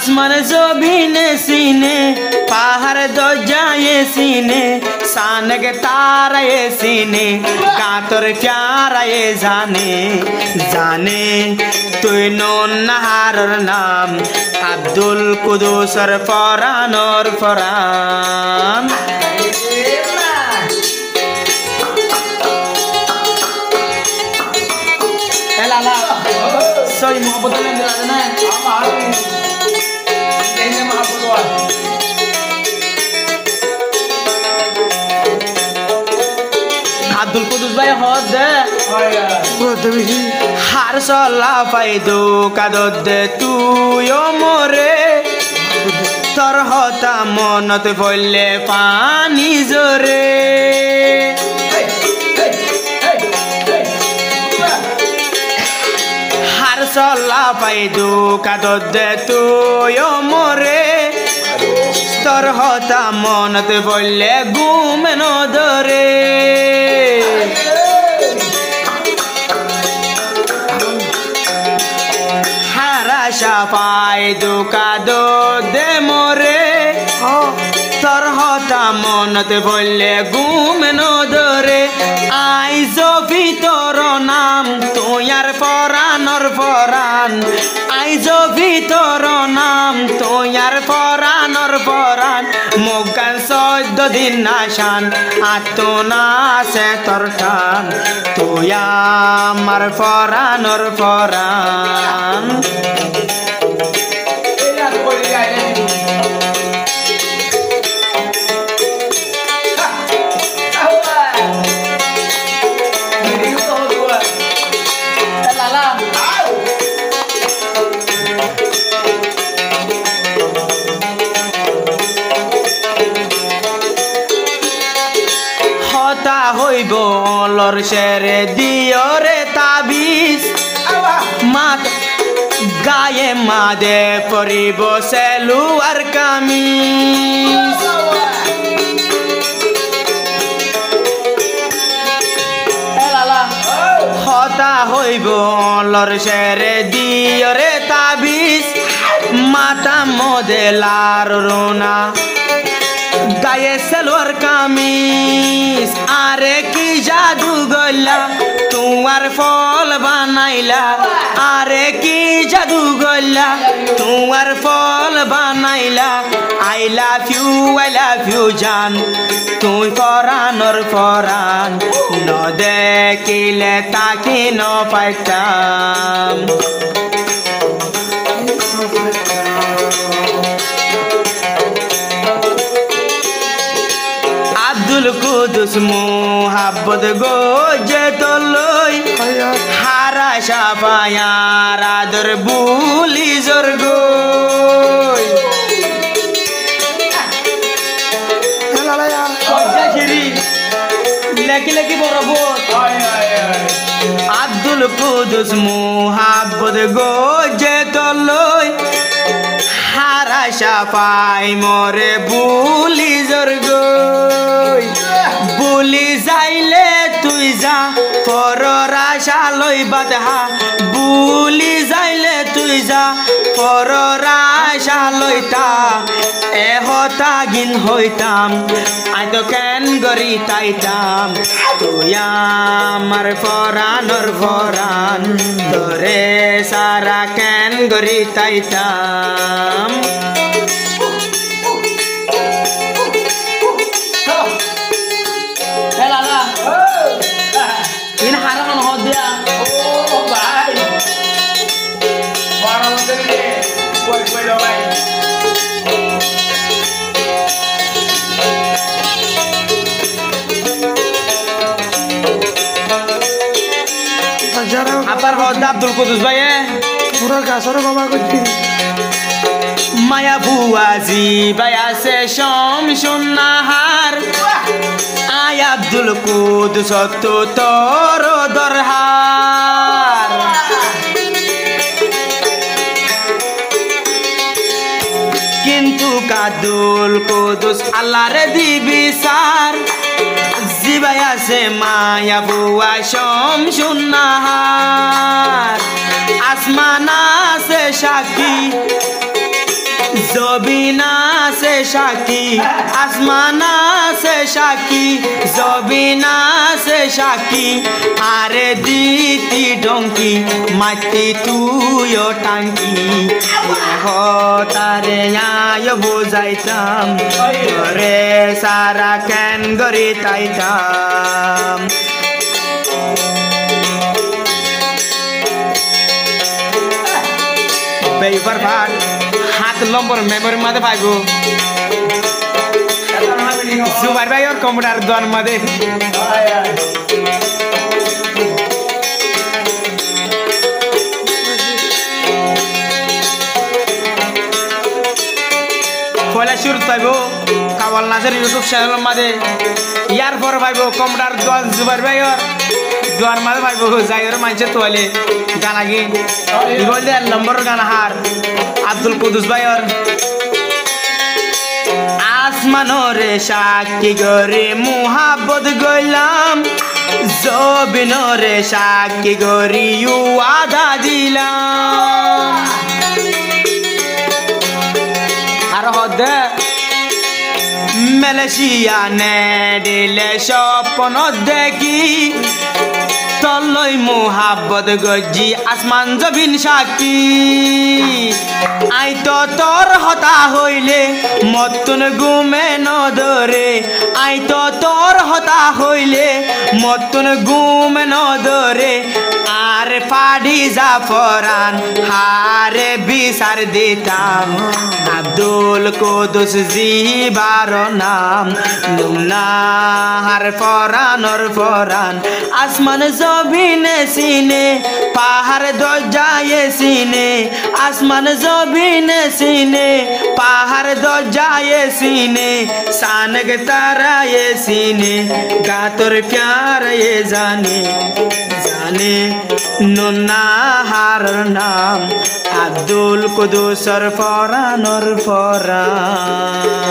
আসমান জমিনে সিনে পাহাড় দরজায় সিনে সানগ তারায় সিনে কাতর প্যারায় জানে জানে তুই নন্নাহারর নাম আব্দুল কুদুসর ফরানর ফরান লালা সই মোহাম্মদ না আব্দুল কুদুস ভাই হদ দে হার সলা পাইদো কাদত দে তুই মরে তোর হতা মনত বললে পানি জোরে হার সলা পাইদো কাদত দে তুই মরে তোর হতা মনত বললে ঘুম নদরে হারাশা পাই দুকাদো দে মরে তোর হতা মনত বললে ঘুম নদরে আইজ ভিতর নাম তোয়ার পরানর পরান আইজ ভিতর নাম তোয়ার পরানর পরান মোগান 14 দিন নাশান আত্মনাশে তোর টান তুই আমার পরানর পরান হইব লর শেরে দিয়রে তাবিজ মাত গায়ে মাদে পরিব সেলুয়ার কামিজ হতা হইব লর শেরে দিয়রে তাবিজ মাতা মদেলার রোনা গায়ে সেলোয়ার কামিজ আরে কি জাদু গল্লা তোমার ফল বানাইলা আরে কি জাদু গল্লা তোমার ফল বানাইলা আই লাভ ইউ জান তুই পরানর পরান ন দেখিলে তাকে ন পাইতাম আব্দুল কুদুস মোহাব্বত গোজে তলই হারা সাফায়ার আদর বুলি জোর গই লেখি লেখি বরবত আব্দুল কুদুস মোহাব্বত গোজে তলই হারা সাফাই মরে বুলি জোর গই বুলি যাইলে তুই যা পরর আশা লই বাধা বুলি যাইলে তুই যা পরর আশা লইতা এহতা গিন হইতাম আই তো কেন গরি তাইতাম তুই আমার পরানর পরান তোরে সারা কেন গরি তাইতাম আবার হদ আব্দুল কুদুস ভাই পুরো গাছর বাবা করছি মায়া বুয়াজি ভাই আছে শমসুন্নাহার আয় আব্দুল কুদুস তোর দরহার কিন্তু আব্দুল কুদুস আল্লাহর দিবি সার জিবাই আছে মায়া বুয়া শমসুন্নাহার আসমান আছে সাক্ষী জবিনা সে সাকি আসমানা সে সাকি জবিনা সে সাকি আরে দিতি ডঙ্কি মাটি তুইও টাঙ্কি তারে আয় বুঝাইতাম রে সারা কেন গরি তাইতাম বেইবার ভাট হাত নম্বর মেমোরি মাঝে পাইবো জুবাইর ভাই ওর কম্পিউটার দোয়ার মাঝে পয়লা শুরু পাইবো কাওয়াল নাচের ইউটিউব চ্যানেলের মাঝে ইয়ার পর পাইবো কম্পিউটার দোয়ার জুবাইর ভাই ওর দোয়ার মাঝে পাইবো যাই ওর মানুষের তোয়ালে গানা গিন বলতে নম্বর গান হার আব্দুল কুদুস ভাই ওর আসমানরে সাক্ষী গরে মুহাব্বত গইলাম জবিনরে সাক্ষী গরি ওয়াদা দিলাম আর হদে মালয়েশিয়া নে দিলে স্বপ্ন দেখি তলই মুহাব্বত গজি আসমান জবিন সাক্ষী আই তো তোর হতা হইলে মতন গুমে নদরে আই তো তোর হতা হইলে মতন গুমে নদরে আর পাড়ি জাফরান হারে বিচার দিতাম আব্দুল কুদুস জিবার নাম নুমনাহার ফরানর ফরান আসমান জবিনে সিনে পাহাড় দরজায়ে সিনে আসমান জবিনে সিনে পাহাড় দরজায়ে সিনে সানগ তারায়ে সিনে গাতর প্यार ये जाने जाने নুনাহার নাম আব্দুল কুদুসর ফরানর ফরান